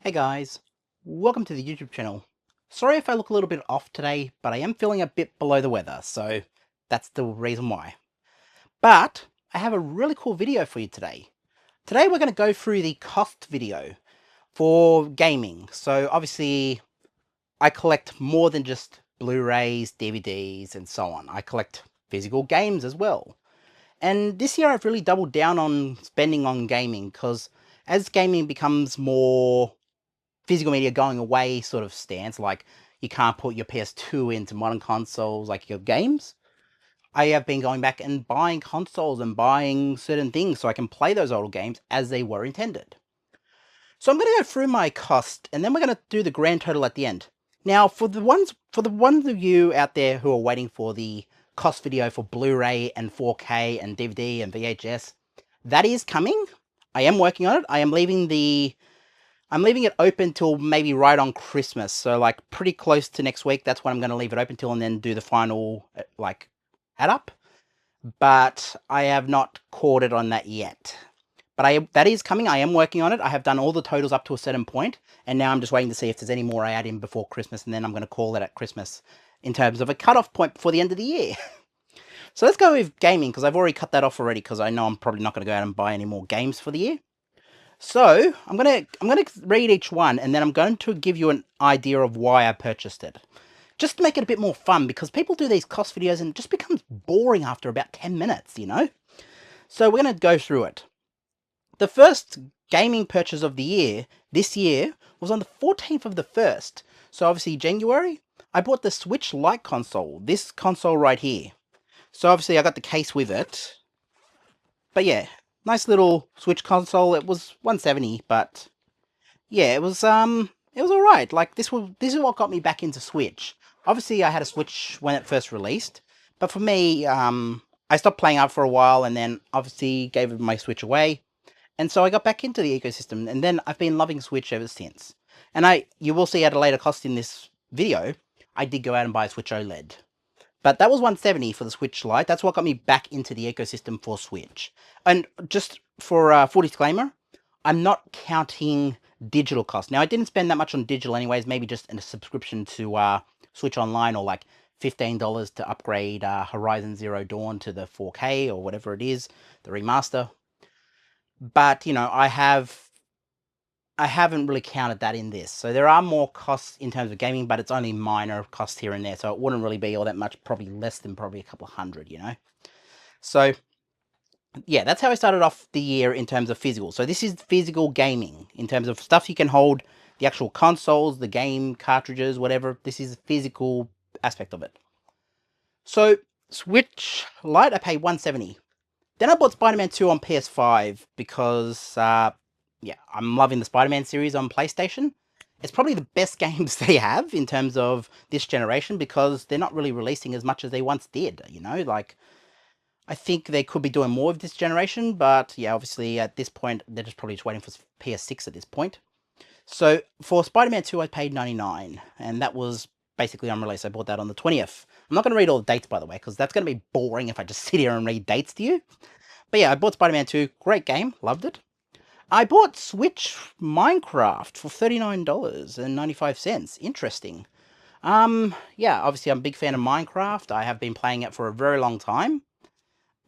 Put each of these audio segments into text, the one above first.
Hey guys, welcome to the YouTube channel. Sorry if I look a little bit off today, but I am feeling a bit below the weather, so that's the reason why. But I have a really cool video for you today. Today we're going to go through the cost video for gaming. So obviously I collect more than just Blu-rays, DVDs, and so on. I collect physical games as well. And this year I've really doubled down on spending on gaming because as gaming becomes more physical media going away sort of stance, like you can't put your PS2 into modern consoles like your games, I have been going back and buying consoles and buying certain things so I can play those old games as they were intended. So I'm going to go through my cost and then we're going to do the grand total at the end. Now, for the ones of you out there who are waiting for the cost video for Blu-ray and 4K and DVD and VHS, that is coming. I am working on it. I'm leaving it open till maybe right on Christmas. So like pretty close to next week. That's when I'm going to leave it open till and then do the final like add up. But I have not caught it on that yet. But that is coming. I am working on it. I have done all the totals up to a certain point, and now I'm just waiting to see if there's any more I add in before Christmas, and then I'm going to call it at Christmas in terms of a cutoff point before the end of the year. So let's go with gaming, because I've already cut that off already, because I know I'm probably not going to go out and buy any more games for the year. So I'm gonna read each one, and then I'm going to give you an idea of why I purchased it, just to make it a bit more fun, because people do these cost videos and it just becomes boring after about 10 minutes, you know. So we're gonna go through it. The first gaming purchase of the year this year was on the 14th of the 1st. So obviously January, I bought the Switch Lite console, this console right here. So obviously I got the case with it. But yeah, nice little Switch console. It was 170, but yeah, it was alright. Like this is what got me back into Switch. Obviously I had a Switch when it first released, but for me, I stopped playing out for a while and then obviously gave my Switch away. And so I got back into the ecosystem, and then I've been loving Switch ever since. And you will see at a later cost in this video, I did go out and buy a Switch OLED. But that was 170 for the Switch Lite. That's what got me back into the ecosystem for Switch. And just for full disclaimer, I'm not counting digital costs. Now, I didn't spend that much on digital anyways, maybe just in a subscription to Switch Online, or like $15 to upgrade Horizon Zero Dawn to the 4K or whatever it is, the remaster. But, you know, I haven't really counted that in this. So there are more costs in terms of gaming, but it's only minor costs here and there. So it wouldn't really be all that much, probably less than probably a couple of hundred, you know. So yeah, that's how I started off the year in terms of physical. So this is physical gaming in terms of stuff you can hold, the actual consoles, the game cartridges, whatever. This is the physical aspect of it. So Switch Lite, I paid 170. Then I bought Spider-Man 2 on PS5 because, yeah, I'm loving the Spider-Man series on PlayStation. It's probably the best games they have in terms of this generation, because they're not really releasing as much as they once did, you know? Like, I think they could be doing more of this generation, but yeah, obviously at this point, they're just probably just waiting for PS6 at this point. So for Spider-Man 2, I paid 99, and that was basically on release. I bought that on the 20th. I'm not going to read all the dates, by the way, because that's going to be boring if I just sit here and read dates to you. But yeah, I bought Spider-Man 2. Great game. Loved it. I bought Switch Minecraft for $39.95. Interesting. Yeah, obviously I'm a big fan of Minecraft. I have been playing it for a very long time.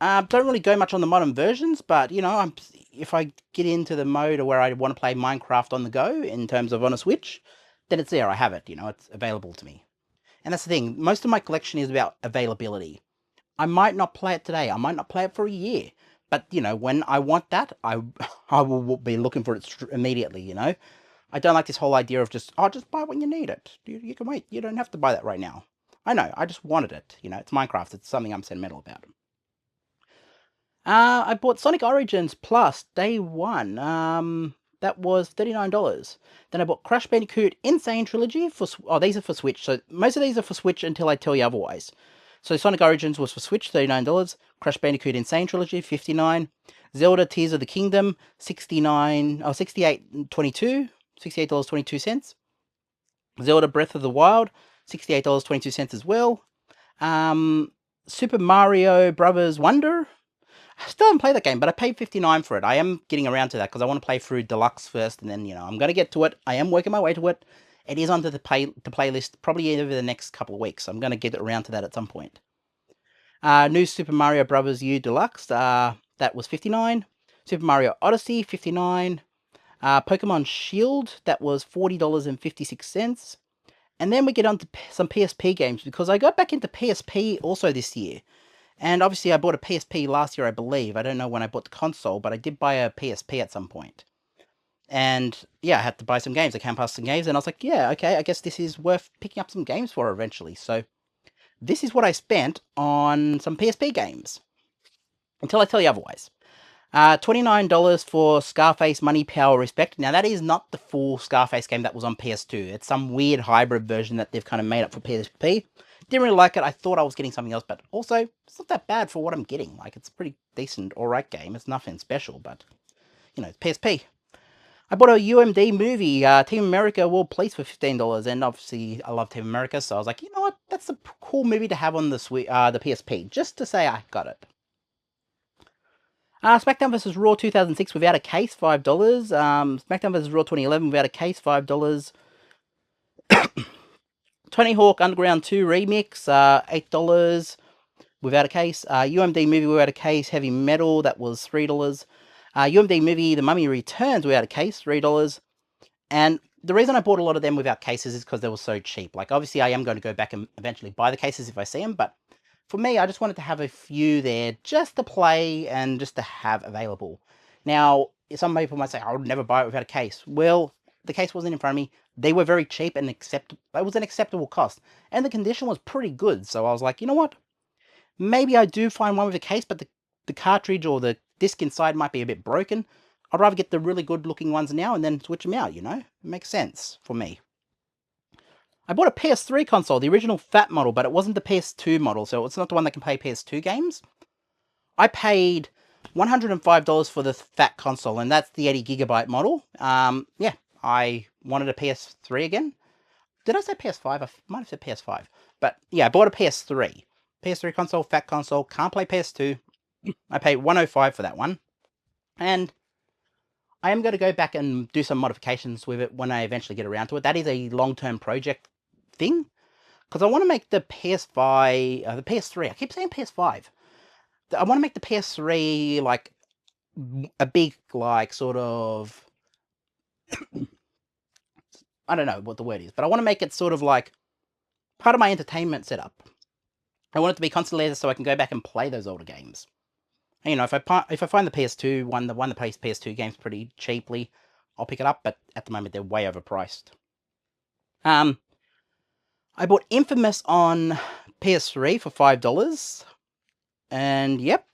Don't really go much on the modern versions, but, you know, if I get into the mode where I want to play Minecraft on the go, in terms of on a Switch, then it's there. I have it, you know, it's available to me. And that's the thing. Most of my collection is about availability. I might not play it today. I might not play it for a year. But, you know, when I want that, I will be looking for it immediately, you know. I don't like this whole idea of just buy when you need it. You can wait. You don't have to buy that right now. I know. I just wanted it. You know, it's Minecraft. It's something I'm sentimental about. I bought Sonic Origins Plus day one. That was $39. Then I bought Crash Bandicoot Insane Trilogy for. Oh, these are for Switch. So most of these are for Switch until I tell you otherwise. So Sonic Origins was for Switch, $39. Crash Bandicoot Insane Trilogy, $59. Zelda Tears of the Kingdom, $69. Oh, $68.22. $68.22. Zelda Breath of the Wild, $68.22 as well. Super Mario Brothers Wonder, I still haven't played that game, but I paid $59 for it. I am getting around to that because I want to play through Deluxe first, and then, I'm going to get to it. I am working my way to it. It is onto the playlist probably over the next couple of weeks. I'm going to get around to that at some point. New Super Mario Bros. U Deluxe, that was $59. Super Mario Odyssey, $59. Pokemon Shield, that was $40.56. And then we get on to some PSP games, because I got back into PSP also this year. And obviously I bought a PSP last year, I believe. I don't know when I bought the console, but I did buy a PSP at some point. And yeah, I had to buy some games. I came past some games and I was like, yeah, okay, I guess this is worth picking up some games for eventually. So this is what I spent on some PSP games. Until I tell you otherwise. $29 for Scarface Money, Power, Respect. Now, that is not the full Scarface game that was on PS2. It's some weird hybrid version that they've kind of made up for PSP. Didn't really like it. I thought I was getting something else, but also, it's not that bad for what I'm getting. Like, it's a pretty decent, alright game. It's nothing special, but, it's PSP. I bought a UMD movie, Team America World Police, for $15, and obviously, I love Team America, so I was like, you know what? That's a cool movie to have on the PSP, just to say I got it. SmackDown vs. Raw 2006 without a case, $5. SmackDown vs. Raw 2011 without a case, $5. Tony Hawk Underground 2 Remix, $8 without a case. UMD Movie without a case, Heavy Metal, that was $3. UMD Movie The Mummy Returns without a case, $3. And the reason I bought a lot of them without cases is because they were so cheap. Like, obviously, I am going to go back and eventually buy the cases if I see them, but for me, I just wanted to have a few there just to play and just to have available. Now, some people might say, I would never buy it without a case. Well, the case wasn't in front of me. They were very cheap and acceptable. It was an acceptable cost. And the condition was pretty good. So I was like, you know what? Maybe I do find one with a case, but the cartridge or the disc inside might be a bit broken. I'd rather get the really good looking ones now and then switch them out, It makes sense for me. I bought a PS3 console, the original fat model, but it wasn't the PS2 model, so it's not the one that can play PS2 games. I paid $105 for the fat console, and that's the 80GB model. Yeah, I wanted a PS3 again. Did I say PS5? I might have said PS5. But yeah, I bought a PS3. PS3 console, fat console, can't play PS2. I paid $105 for that one. And I am going to go back and do some modifications with it when I eventually get around to it. That is a long-term project thing, because I want to make the PS5, the PS3, I keep saying PS5. I want to make the PS3 like a big, like, sort of, I don't know what the word is, but I want to make it sort of like part of my entertainment setup. I want it to be constantly there so I can go back and play those older games. And, if I find the PS2 one, the one that plays PS2 games pretty cheaply, I'll pick it up, but at the moment they're way overpriced. I bought Infamous on PS3 for $5. And yep,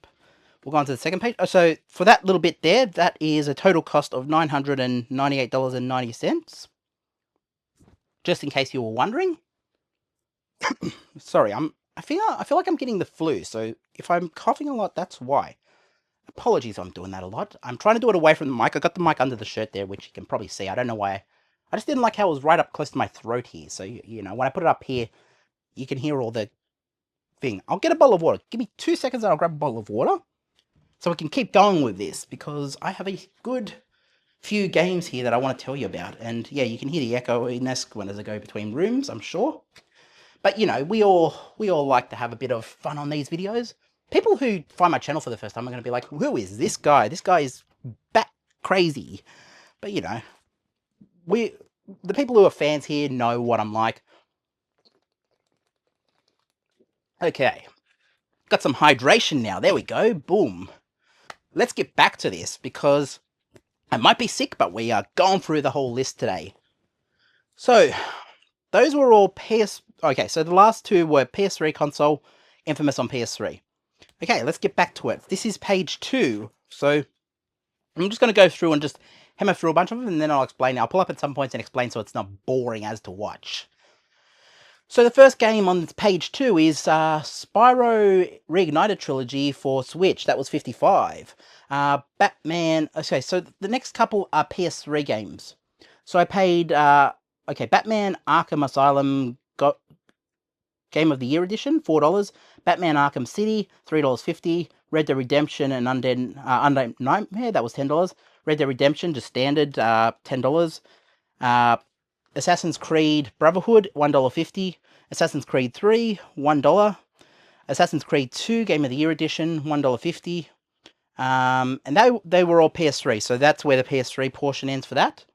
we'll go on to the second page. So for that little bit there, that is a total cost of $998.90. Just in case you were wondering. Sorry, I feel like I'm getting the flu, so if I'm coughing a lot, that's why. Apologies, I'm doing that a lot. I'm trying to do it away from the mic. I got the mic under the shirt there, which you can probably see. I don't know why. I just didn't like how it was right up close to my throat here. So, when I put it up here, you can hear all the thing. I'll get a bottle of water. Give me 2 seconds and I'll grab a bottle of water. So we can keep going with this, because I have a good few games here that I want to tell you about. And yeah, you can hear the echoiness when as I go between rooms, I'm sure. But we all like to have a bit of fun on these videos. People who find my channel for the first time are going to be like, who is this guy? This guy is bat crazy. But the people who are fans here know what I'm like. Okay. Got some hydration now. There we go. Boom. Let's get back to this, because I might be sick, but we are going through the whole list today. So, those were all Okay, so the last two were PS3 console, Infamous on PS3. Okay, let's get back to it. This is page 2. So, I'm just going to go through and just hammer through a bunch of them, and then I'll explain. I'll pull up at some points and explain so it's not boring as to watch. So the first game on page 2 is Spyro Reignited Trilogy for Switch. That was $55. Batman... Okay, so the next couple are PS3 games. So I paid... Batman Arkham Asylum Game of the Year Edition, $4. Batman Arkham City, $3.50. Red Dead Redemption and Undead Nightmare, that was $10. Red Dead Redemption, just standard, $10. Assassin's Creed Brotherhood, $1.50. Assassin's Creed 3, $1. Assassin's Creed 2 Game of the Year Edition, $1.50. And they were all PS3, so that's where the PS3 portion ends for that.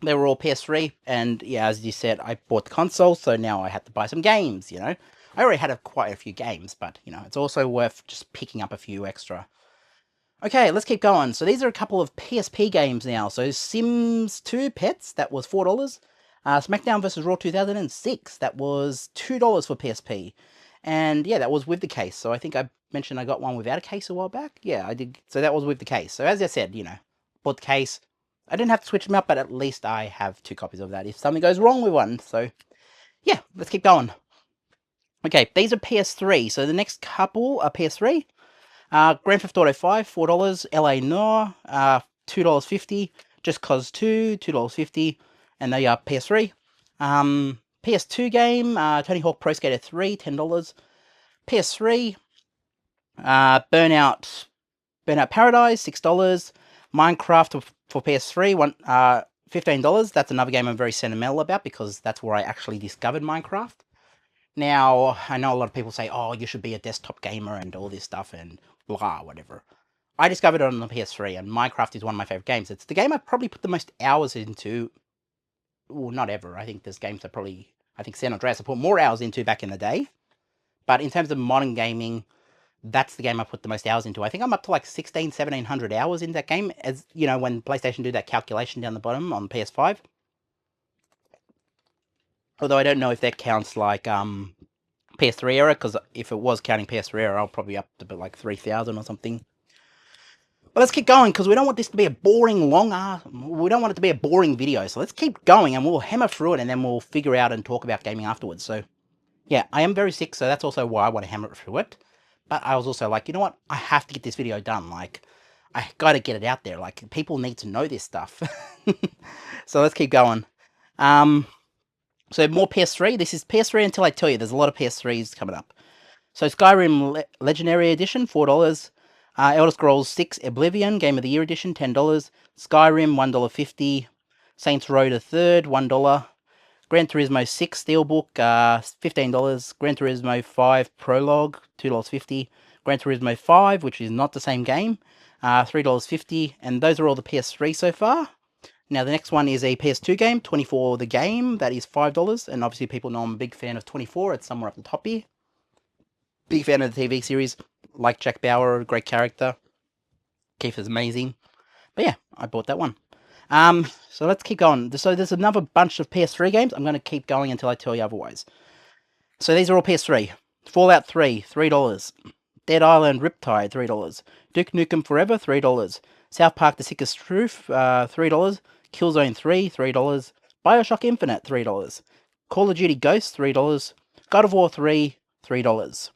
They were all PS3, and yeah, as you said, I bought the console, so now I had to buy some games, you know. I already had quite a few games, but, you know, it's also worth just picking up a few extra. Okay, let's keep going. So these are a couple of PSP games now. So Sims 2 Pets, that was $4. SmackDown vs. Raw 2006, that was $2 for PSP. And yeah, that was with the case. So I think I mentioned I got one without a case a while back. Yeah, I did. So that was with the case. So as I said, you know, bought the case. I didn't have to switch them out, but at least I have 2 copies of that if something goes wrong with one. So yeah, let's keep going. Okay, these are PS3. So the next couple are PS3. Grand Theft Auto 5, $4. LA Noire, $2.50. Just Cause 2, $2.50. And they are PS3. PS2 game, Tony Hawk Pro Skater 3, $10. PS3, Burnout Paradise, $6. Minecraft for PS3, $15. That's another game I'm very sentimental about because that's where I actually discovered Minecraft. Now, I know a lot of people say, oh, you should be a desktop gamer and all this stuff and blah, whatever. I discovered it on the PS3, and Minecraft is one of my favorite games. It's the game I probably put the most hours into. Well, not ever. I think there's games I think San Andreas I put more hours into back in the day. But in terms of modern gaming, that's the game I put the most hours into. I think I'm up to like 1,700 hours in that game, as you know, when PlayStation do that calculation down the bottom on PS5. Although I don't know if that counts like PS3 era, because if it was counting PS3 era, I'll probably up to like 3,000 or something. But let's keep going, because we don't want this to be a boring, we don't want it to be a boring video. So let's keep going, and we'll hammer through it, and then we'll figure out and talk about gaming afterwards. So yeah, I am very sick, so that's also why I want to hammer through it. But I was also like, you know what? I have to get this video done. Like, I got to get it out there. Like, people need to know this stuff. So let's keep going. So more PS3. This is PS3 until I tell you. There's a lot of PS3s coming up. So Skyrim Legendary Edition, $4. Elder Scrolls 6 Oblivion Game of the Year Edition, $10. Skyrim, $1.50. Saints Row the Third, $1. Gran Turismo 6 Steelbook, $15. Gran Turismo 5 Prologue, $2.50. Gran Turismo 5, which is not the same game, $3.50. And those are all the PS3 so far. Now, the next one is a PS2 game, 24 the game, that is $5. And obviously, people know I'm a big fan of 24, it's somewhere up the top here. Big fan of the TV series, like Jack Bauer, great character. Keith is amazing. But yeah, I bought that one. So let's keep going. So there's another bunch of PS3 games. I'm going to keep going until I tell you otherwise. So these are all PS3. Fallout 3, $3. Dead Island Riptide, $3. Duke Nukem Forever, $3. South Park The Sickest Truth, $3. Killzone 3, $3. Bioshock Infinite, $3. Call of Duty Ghosts, $3. God of War 3, $3.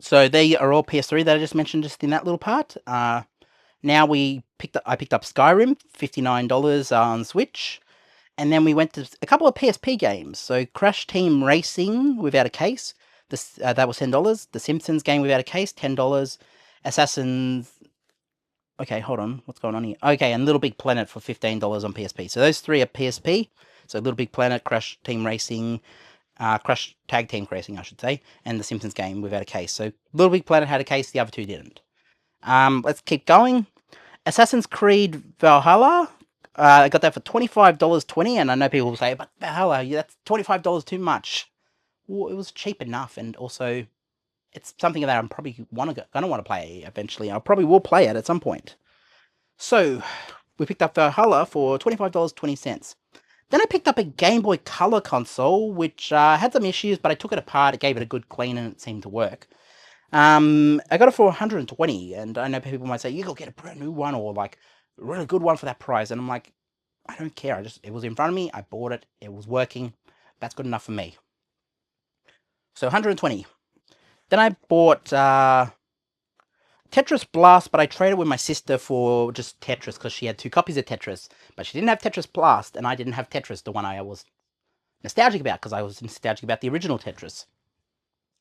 So they are all PS3 that I just mentioned just in that little part. Now I picked up Skyrim, $59 on Switch. And then we went to a couple of PSP games. So Crash Team Racing without a case, that was $10. The Simpsons game without a case, $10. Assassin's... Okay, hold on. What's going on here? Okay, and Little Big Planet for $15 on PSP. So those three are PSP. So Little Big Planet, Crash Team Racing, Crash Tag Team Racing, I should say, and the Simpsons game without a case. So Little Big Planet had a case, the other two didn't. Let's keep going. Assassin's Creed Valhalla. I got that for $25.20, and I know people will say, but Valhalla, that's $25 too much. Well, it was cheap enough, and also it's something that I'm probably going to want to play eventually. I probably will play it at some point. So we picked up Valhalla for $25.20. Then I picked up a Game Boy Color console, which had some issues, but I took it apart, it gave it a good clean, and it seemed to work. I got it for $120, and I know people might say, you go get a brand new one, or like a really good one for that price, and I'm like, I don't care, it was in front of me, I bought it, it was working, that's good enough for me. So $120. Then I bought Tetris Blast, but I traded with my sister for just Tetris, because she had 2 copies of Tetris, but she didn't have Tetris Blast, and I didn't have Tetris, the one I was nostalgic about, because I was nostalgic about the original Tetris.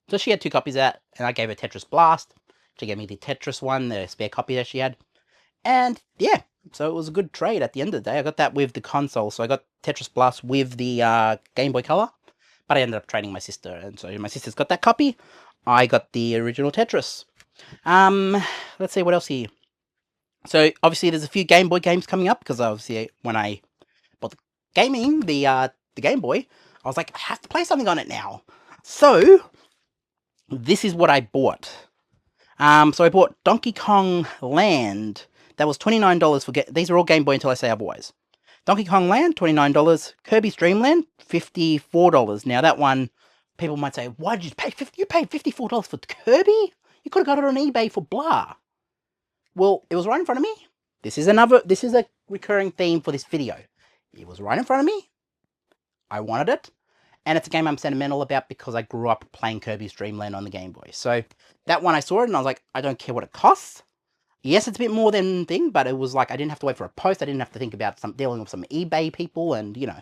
So she had 2 copies of that, and I gave her Tetris Blast. She gave me the Tetris one, the spare copy that she had. And yeah, so it was a good trade at the end of the day. I got that with the console, so I got Tetris Blast with the Game Boy Color, but I ended up trading my sister, and so my sister's got that copy. I got the original Tetris. Let's see what else here. So obviously there's a few Game Boy games coming up, because obviously when I bought the Game Boy, I was like, I have to play something on it now. So this is what I bought. So I bought Donkey Kong Land. That was $29 for these are all Game Boy until I say otherwise. Donkey Kong Land, $29. Kirby's Dream Land, $54. Now that one, people might say, why did you pay you paid $54 for Kirby? You could have got it on eBay for blah. Well, it was right in front of me. This is a recurring theme for this video. It was right in front of me. I wanted it. And it's a game I'm sentimental about because I grew up playing Kirby's Dream Land on the Game Boy. So that one I saw it and I was like, I don't care what it costs. Yes, it's a bit more than thing, but it was like I didn't have to wait for a post. I didn't have to think about dealing with some eBay people, and you know,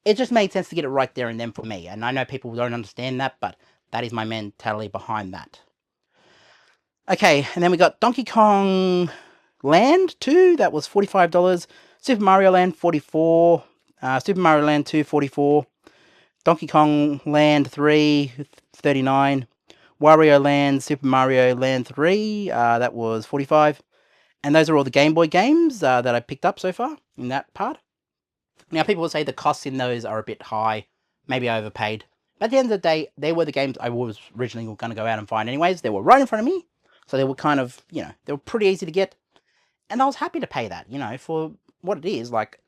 it just made sense to get it right there and then for me. And I know people don't understand that, but that is my mentality behind that. Okay, and then we got Donkey Kong Land 2, that was $45. Super Mario Land, $44. Super Mario Land 2, $44. Donkey Kong Land 3, $39. Wario Land, Super Mario Land 3, that was $45. And those are all the Game Boy games that I picked up so far in that part. Now, people will say the costs in those are a bit high, maybe I overpaid. But at the end of the day, they were the games I was originally going to go out and find anyways. They were right in front of me, so they were kind of, you know, they were pretty easy to get. And I was happy to pay that, you know, for what it is. Like,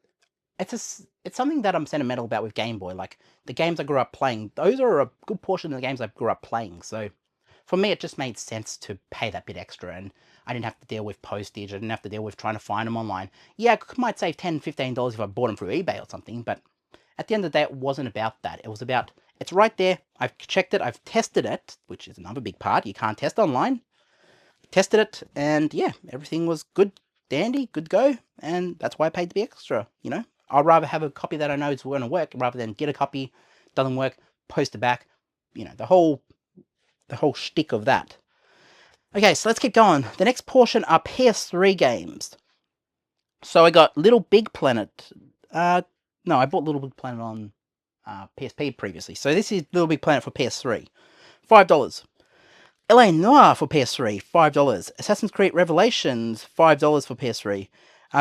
it's something that I'm sentimental about with Game Boy. Like, the games I grew up playing, those are a good portion of the games I grew up playing, so for me, it just made sense to pay that bit extra, and I didn't have to deal with postage. I didn't have to deal with trying to find them online. Yeah, I might save $10, $15 if I bought them through eBay or something, but at the end of the day, it wasn't about that. It was about, it's right there. I've checked it. I've tested it, which is another big part. You can't test online. Tested it, and yeah, everything was good, dandy, good to go, and that's why I paid the extra, you know. I'd rather have a copy that I know is going to work rather than get a copy, doesn't work, post it back, you know, the whole shtick of that. Okay, so let's keep going. The next portion are PS3 games. So I got Little Big Planet. No, I bought Little Big Planet on PSP previously. So this is Little Big Planet for PS3. $5. LA Noire for PS3, $5. Assassin's Creed Revelations, $5 for PS3.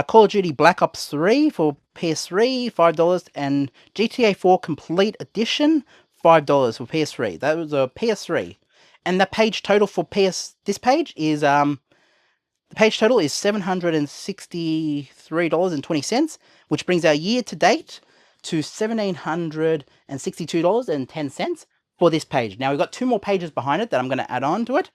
Call of Duty Black Ops 3 for PS3, $5. And GTA 4 Complete Edition, $5 for PS3. That was a PS3. And the page total for this page is, the page total is $763.20, which brings our year to date to $1,762.10 for this page. Now, we've got 2 more pages behind it that I'm going to add on to it,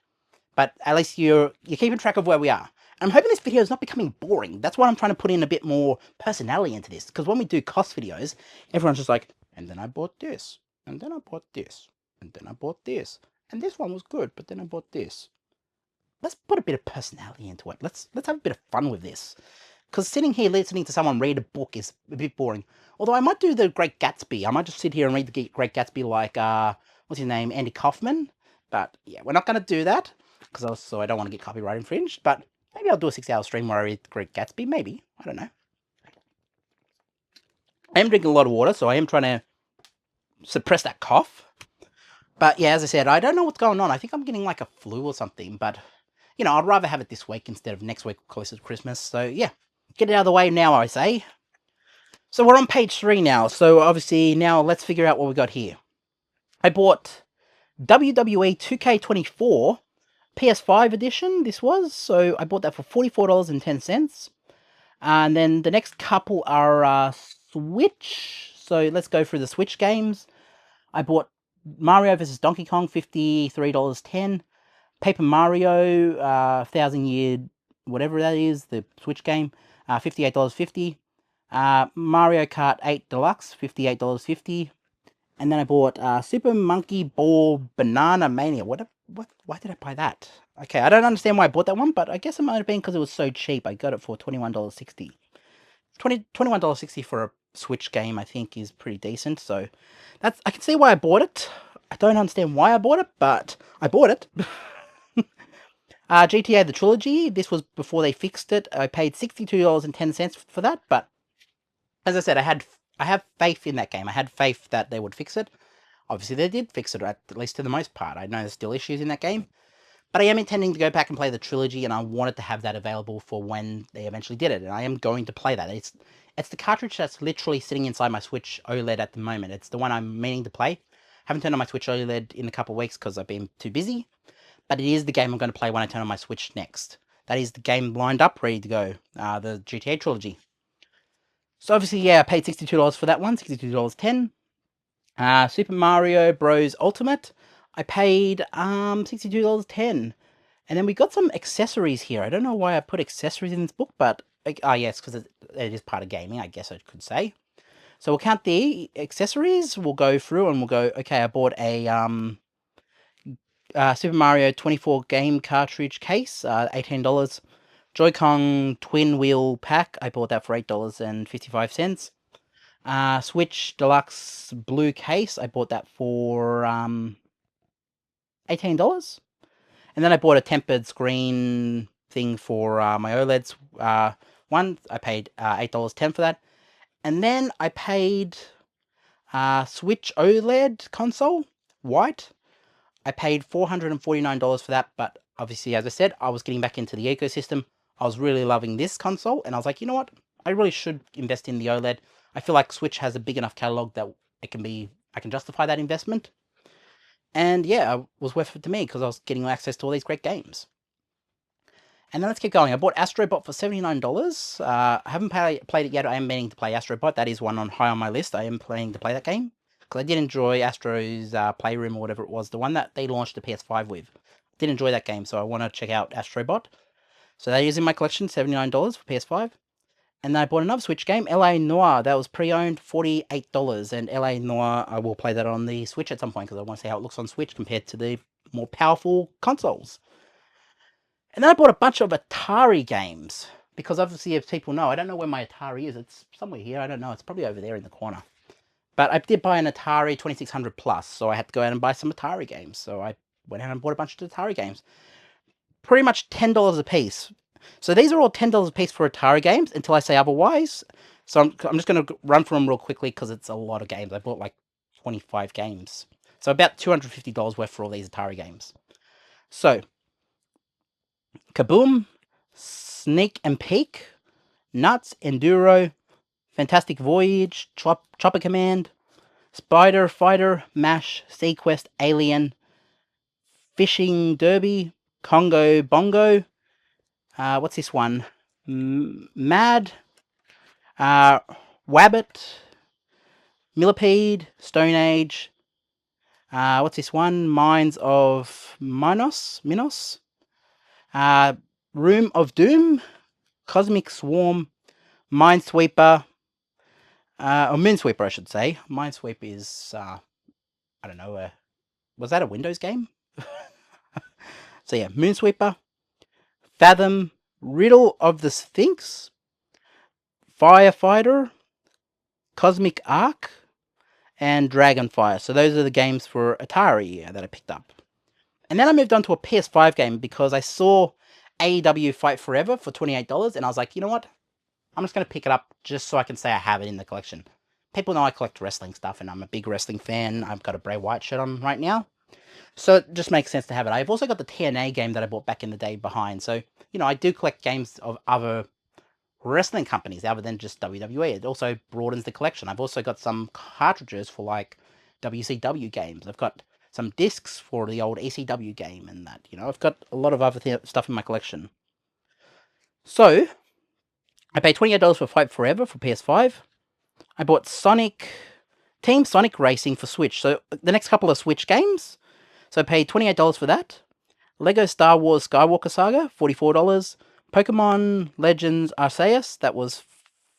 but at least you're keeping track of where we are. And I'm hoping this video is not becoming boring. That's why I'm trying to put in a bit more personality into this, because when we do cost videos, everyone's just like, and then I bought this, and then I bought this, and then I bought this. And this one was good, but then I bought this. Let's put a bit of personality into it. Let's have a bit of fun with this. Because sitting here listening to someone read a book is a bit boring. Although I might do the Great Gatsby. I might just sit here and read the Great Gatsby like, what's his name, Andy Kaufman. But yeah, we're not going to do that, because also I don't want to get copyright infringed. But maybe I'll do a 6-hour stream where I read the Great Gatsby. Maybe. I don't know. I am drinking a lot of water, so I am trying to suppress that cough. But yeah, as I said, I don't know what's going on. I think I'm getting like a flu or something, but, you know, I'd rather have it this week instead of next week closer to Christmas. So yeah, get it out of the way now, I say. So we're on page 3 now. So obviously now let's figure out what we got here. I bought WWE 2K24 PS5 edition, this was. So I bought that for $44.10. And then the next couple are Switch. So let's go through the Switch games. I bought Mario vs. Donkey Kong, $53.10. Paper Mario, 1000 Year, whatever that is, the Switch game, $58.50. Mario Kart 8 Deluxe, $58.50. And then I bought Super Monkey Ball Banana Mania. Why did I buy that? Okay, I don't understand why I bought that one, but I guess it might have been because it was so cheap. I got it for $21.60. $21.60 for a Switch game, I think, is pretty decent. So I can see why I bought it. I don't understand why I bought it, but I bought it. GTA the Trilogy, this was before they fixed it. I paid $62.10 for that, but as I said, I have faith in that game. I had faith that they would fix it. Obviously, they did fix it, at least to the most part. I know there's still issues in that game, but I am intending to go back and play the trilogy, and I wanted to have that available for when they eventually did it, and I am going to play that. It's the cartridge that's literally sitting inside my Switch OLED at the moment. It's the one I'm meaning to play. Haven't turned on my Switch OLED in a couple of weeks because I've been too busy, but it is the game I'm going to play when I turn on my Switch next. That is the game lined up, ready to go, the GTA trilogy. So obviously, yeah, I paid $62 for that one, $62.10. Super Mario Bros. Ultimate, I paid $62.10. And then we got some accessories here. I don't know why I put accessories in this book, but yes, because it is part of gaming, I guess I could say. So we'll count the accessories. We'll go through and we'll go. Okay, I bought a Super Mario 24 game cartridge case, $18. Joy-Con twin wheel pack, I bought that for $8.55. Switch Deluxe blue case, I bought that for $18. And then I bought a tempered screen thing for my OLEDs. One, I paid $8.10 for that. And then I paid Switch OLED console, white. I paid $449 for that, but obviously, as I said, I was getting back into the ecosystem. I was really loving this console, and I was like, you know what? I really should invest in the OLED. I feel like Switch has a big enough catalog that I can justify that investment. And yeah, it was worth it to me because I was getting access to all these great games. And then let's keep going. I bought Astrobot for $79. I haven't played it yet. I am meaning to play Astrobot. That is one high on my list. I am planning to play that game because I did enjoy Astro's Playroom or whatever it was, the one that they launched the PS5 with. Did enjoy that game, so I want to check out Astrobot. So that is in my collection, $79 for PS5. And then I bought another Switch game, LA Noire. That was pre-owned, $48. And LA Noire, I will play that on the Switch at some point because I want to see how it looks on Switch compared to the more powerful consoles. And then I bought a bunch of Atari games because obviously, as people know, I don't know where my Atari is. It's somewhere here. I don't know. It's probably over there in the corner. But I did buy an Atari 2600 Plus, so I had to go out and buy some Atari games. So I went out and bought a bunch of Atari games. Pretty much $10 a piece. So these are all $10 a piece for Atari games until I say otherwise. So I'm just going to run through them real quickly because it's a lot of games. I bought like 25 games. So about $250 worth for all these Atari games. So, Kaboom, Sneak and Peek, Nuts, Enduro, Fantastic Voyage, Chopper Command, Spider Fighter, MASH, Sequest, Alien, Fishing Derby, Congo Bongo, what's this one? Mad, Wabbit, Millipede, Stone Age, what's this one? Mines of Minos, Room of Doom, Cosmic Swarm, Minesweeper, or Moonsweeper, I should say. Minesweeper is, I don't know, was that a Windows game? So yeah, Moonsweeper, Fathom, Riddle of the Sphinx, Firefighter, Cosmic Arc, and Dragonfire. So those are the games for Atari that I picked up. And then I moved on to a PS5 game because I saw AEW Fight Forever for $28, and I was like, you know what? I'm just going to pick it up just so I can say I have it in the collection. People know I collect wrestling stuff, and I'm a big wrestling fan. I've got a Bray Wyatt shirt on right now. So it just makes sense to have it. I've also got the TNA game that I bought back in the day behind. So, you know, I do collect games of other wrestling companies other than just WWE. It also broadens the collection. I've also got some cartridges for like WCW games. I've got some discs for the old ECW game and that. You know, I've got a lot of other stuff in my collection. So, I paid $28 for Fight Forever for PS5. I bought Team Sonic Racing for Switch. So, the next couple of Switch games. So, I paid $28 for that. Lego Star Wars Skywalker Saga, $44. Pokemon Legends Arceus, that was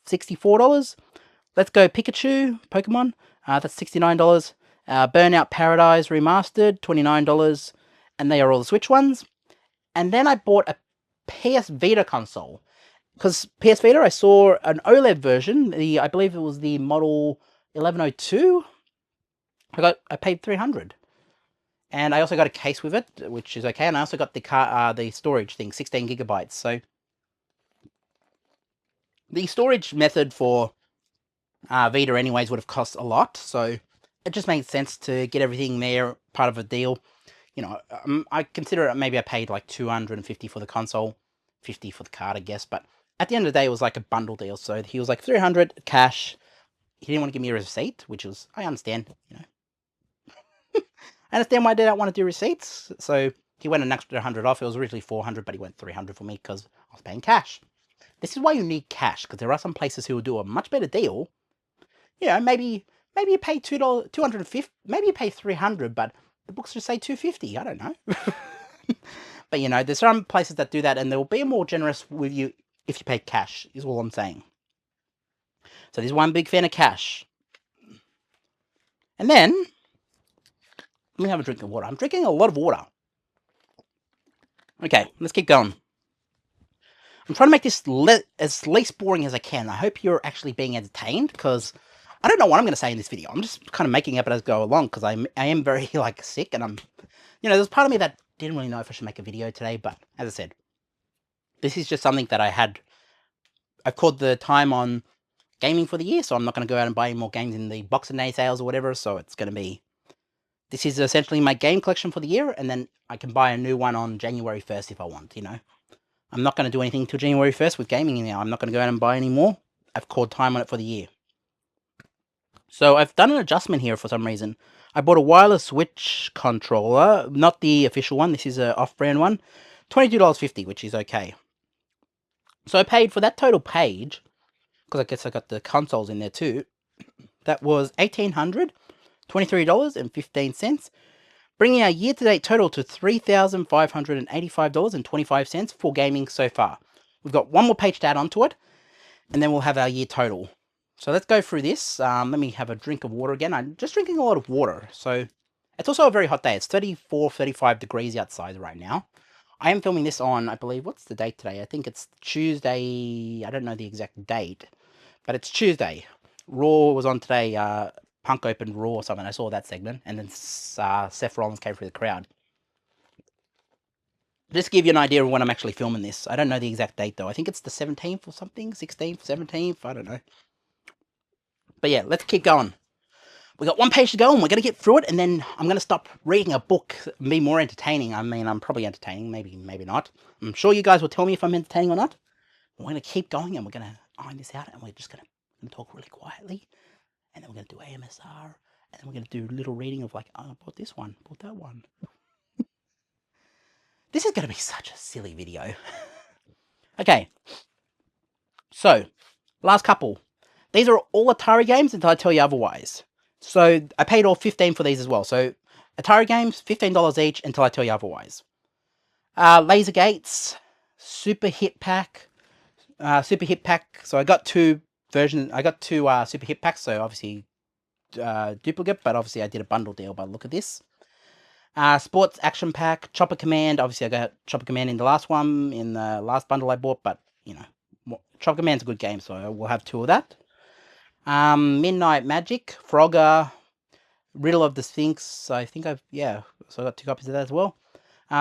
$64. Let's Go Pikachu, Pokemon, that's $69. Burnout Paradise Remastered, $29. And they are all the Switch ones. And then I bought a PS Vita console. Because PS Vita, I saw an OLED version, I believe it was the model 1102. I paid $300. And I also got a case with it, which is okay. And I also got the storage thing, 16 gigabytes. So the storage method for Vita anyways would have cost a lot. So it just made sense to get everything there, part of a deal. You know, I consider it, maybe I paid like 250 for the console, 50 for the card, I guess. But at the end of the day, it was like a bundle deal. So he was like 300 cash. He didn't want to give me a receipt, which was, I understand, you know. I understand why they don't want to do receipts. So he went an extra 100 off. It was originally 400, but he went 300 for me because I was paying cash. This is why you need cash, because there are some places who will do a much better deal. You know, maybe you pay $250, maybe you pay 300, but the books just say 250. I don't know. But you know, there's some places that do that, and they'll be more generous with you if you pay cash, is all I'm saying. So this is why I'm a big fan of cash. And then, let me have a drink of water. I'm drinking a lot of water. Okay, let's keep going. I'm trying to make this as least boring as I can. I hope you're actually being entertained, because I don't know what I'm going to say in this video. I'm just kind of making up as I go along, because I am very, like, sick, and I'm, you know, there's part of me that didn't really know if I should make a video today, but as I said, this is just something that I've called the time on gaming for the year, so I'm not going to go out and buy any more games in the Boxing Day sales or whatever, so it's going to be, this is essentially my game collection for the year, and then I can buy a new one on January 1st if I want, you know. I'm not going to do anything until January 1st with gaming now. I'm not going to go out and buy any more. I've called time on it for the year. So I've done an adjustment here for some reason. I bought a wireless Switch controller, not the official one. This is an off-brand one. $22.50, which is okay. So I paid for that total page, because I guess I got the consoles in there too. That was $1,800, $23.15, bringing our year-to-date total to $3,585.25 for gaming so far. We've got one more page to add onto it, and then we'll have our year total. So let's go through this. Let me have a drink of water again. I'm just drinking a lot of water. So it's also a very hot day. It's 34, 35 degrees outside right now. I am filming this on, I believe, what's the date today? I think it's Tuesday. I don't know the exact date, but it's Tuesday. Raw was on today. Punk opened Raw or something. I saw that segment. And then Seth Rollins came through the crowd. Just to give you an idea of when I'm actually filming this. I don't know the exact date, though. I think it's the 17th or something. 16th, 17th. I don't know. But yeah, let's keep going. We got one page to go, and we're going to get through it, and then I'm going to stop reading a book and be more entertaining. I mean, I'm probably entertaining. Maybe not. I'm sure you guys will tell me if I'm entertaining or not. We're going to keep going, and we're going to iron this out, and we're just going to talk really quietly. And then we're going to do AMSR, and then we're going to do a little reading of like, oh, I bought this one, bought that one. This is going to be such a silly video. Okay. So, last couple. These are all Atari games until I tell you otherwise. So, I paid all $15 for these as well. So, Atari games, $15 each until I tell you otherwise. Laser Gates, Super Hit Pack. So, I got two versions. I got two Super Hit Packs. So, obviously, duplicate. But obviously, I did a bundle deal. But look at this. Sports Action Pack, Chopper Command. Obviously, I got Chopper Command in the last one, in the last bundle I bought. But, you know, Chopper Command's a good game. So, we'll have two of that. Midnight Magic, Frogger, Riddle of the Sphinx. I think so I got two copies of that as well.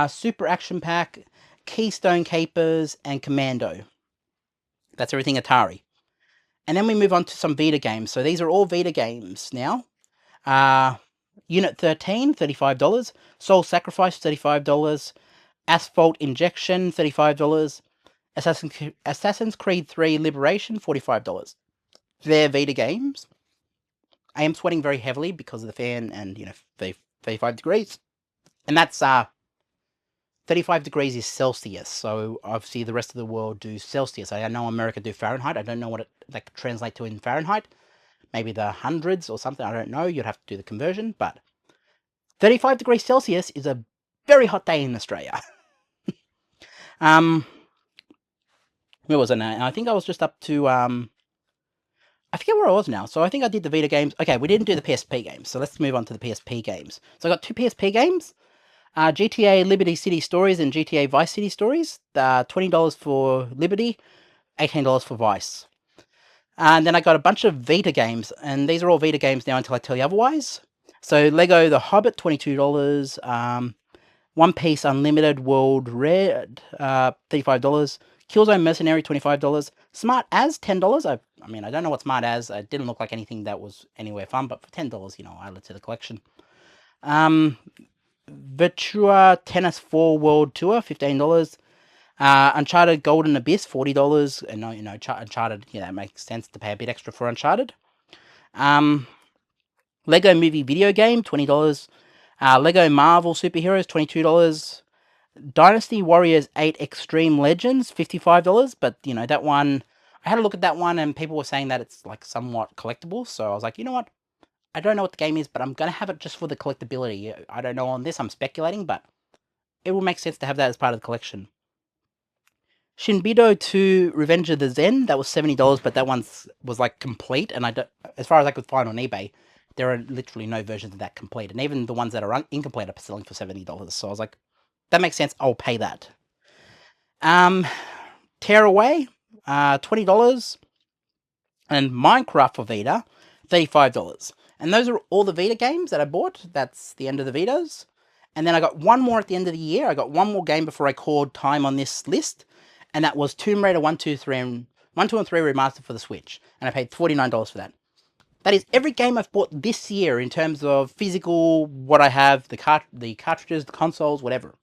Super Action Pack, Keystone Capers, and Commando. That's everything Atari. And then we move on to some Vita games. So these are all Vita games now. Unit 13, $35. Soul Sacrifice, $35. Asphalt Injection, $35. Assassin's Creed 3 Liberation, $45. They're Vita games. I am sweating very heavily because of the fan and, you know, 35 degrees. And that's, 35 degrees is Celsius. So, obviously, the rest of the world do Celsius. I know America do Fahrenheit. I don't know what it like translate to in Fahrenheit. Maybe the hundreds or something. I don't know. You'd have to do the conversion. But 35 degrees Celsius is a very hot day in Australia. Where was I now? I think I was just up to, I forget where I was now. So I think I did the Vita games. Okay, we didn't do the PSP games. So let's move on to the PSP games. So I got two PSP games. GTA Liberty City Stories and GTA Vice City Stories. $20 for Liberty, $18 for Vice. And then I got a bunch of Vita games. And these are all Vita games now until I tell you otherwise. So Lego The Hobbit, $22. One Piece Unlimited World Red, $35. Killzone Mercenary, $25. Smart As, $10. I mean, I don't know what Smart As. It didn't look like anything that was anywhere fun, but for $10, you know, I added to the collection. Virtua Tennis 4 World Tour, $15. Uncharted Golden Abyss, $40. And you know, Uncharted, yeah, that makes sense to pay a bit extra for Uncharted. Lego Movie Video Game, $20. Lego Marvel Superheroes, $22. Dynasty Warriors 8 Extreme Legends, $55. But, you know, that one, I had a look at that one and people were saying that it's like somewhat collectible. So I was like, you know what? I don't know what the game is, but I'm going to have it just for the collectability. I don't know on this, I'm speculating, but it will make sense to have that as part of the collection. Shinbido 2 Revenge of the Zen, that was $70, but that one was like complete, and as far as I could find on eBay, there are literally no versions of that complete, and even the ones that are incomplete are selling for $70. So I was like, that makes sense. I'll pay that. Tearaway, $20, and Minecraft for Vita, $35. And those are all the Vita games that I bought. That's the end of the Vitas. And then I got one more at the end of the year. I got one more game before I called time on this list, and that was Tomb Raider 1, 2, 3, and 1, 2, and 3 Remastered for the Switch, and I paid $49 for that. That is every game I've bought this year in terms of physical, what I have, the cartridges, the consoles, whatever.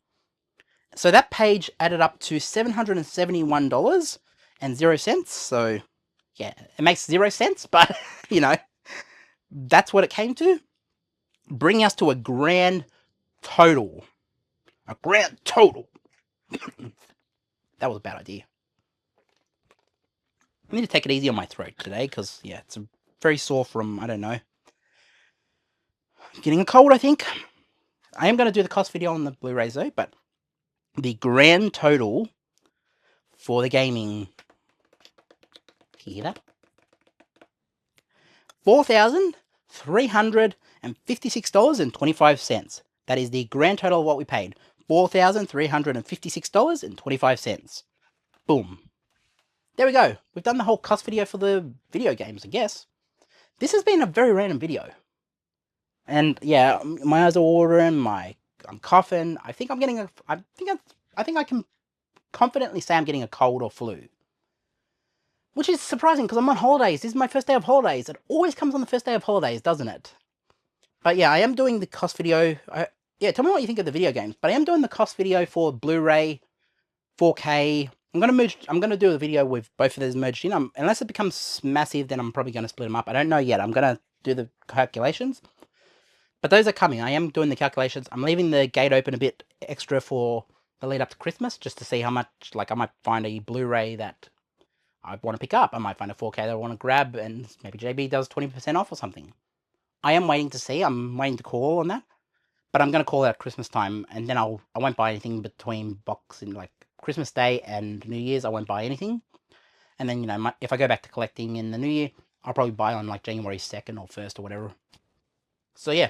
So that page added up to $771.00. So, yeah, it makes 0 cents, but, you know, that's what it came to. Bringing us to a grand total. A grand total. That was a bad idea. I need to take it easy on my throat today, because, yeah, it's very sore from, I don't know, getting a cold, I think. I am going to do the cost video on the Blu-rays, though, but the grand total for the gaming, hear that? $4,356.25. That is the grand total of what we paid. $4,356.25. Boom. There we go. We've done the whole cost video for the video games, I guess. This has been a very random video. And yeah, my eyes are watering, I'm coughing. I think I'm getting I think I can confidently say I'm getting a cold or flu. Which is surprising because I'm on holidays. This is my first day of holidays. It always comes on the first day of holidays, doesn't it? But yeah, I am doing the cost video. Yeah, tell me what you think of the video games. But I am doing the cost video for Blu-ray, 4K. I'm gonna do a video with both of those merged in. Unless it becomes massive, then I'm probably gonna split them up. I don't know yet. I'm gonna do the calculations. But those are coming. I am doing the calculations. I'm leaving the gate open a bit extra for the lead up to Christmas, just to see how much, like, I might find a Blu-ray that I want to pick up. I might find a 4K that I want to grab, and maybe JB does 20% off or something. I am waiting to see. I'm waiting to call on that. But I'm going to call out Christmas time, and then I won't buy anything between Boxing, like Christmas Day and New Year's. I won't buy anything. And then, you know, if I go back to collecting in the New Year, I'll probably buy on like January 2nd or 1st or whatever. So yeah.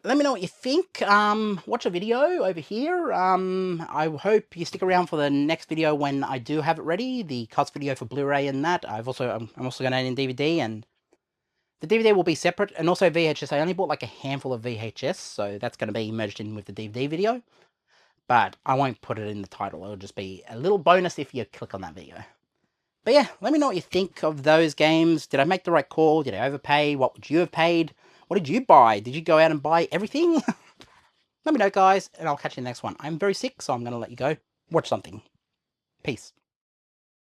Let me know what you think. Watch a video over here. I hope you stick around for the next video when I do have it ready. The cost video for Blu-ray and that. I'm also going to add in DVD, and the DVD will be separate, and also VHS. I only bought like a handful of VHS, so that's going to be merged in with the DVD video. But I won't put it in the title. It'll just be a little bonus if you click on that video. But yeah, let me know what you think of those games. Did I make the right call? Did I overpay? What would you have paid? What did you buy? Did you go out and buy everything? Let me know, guys, and I'll catch you in the next one. I'm very sick, so I'm going to let you go. Watch something. Peace.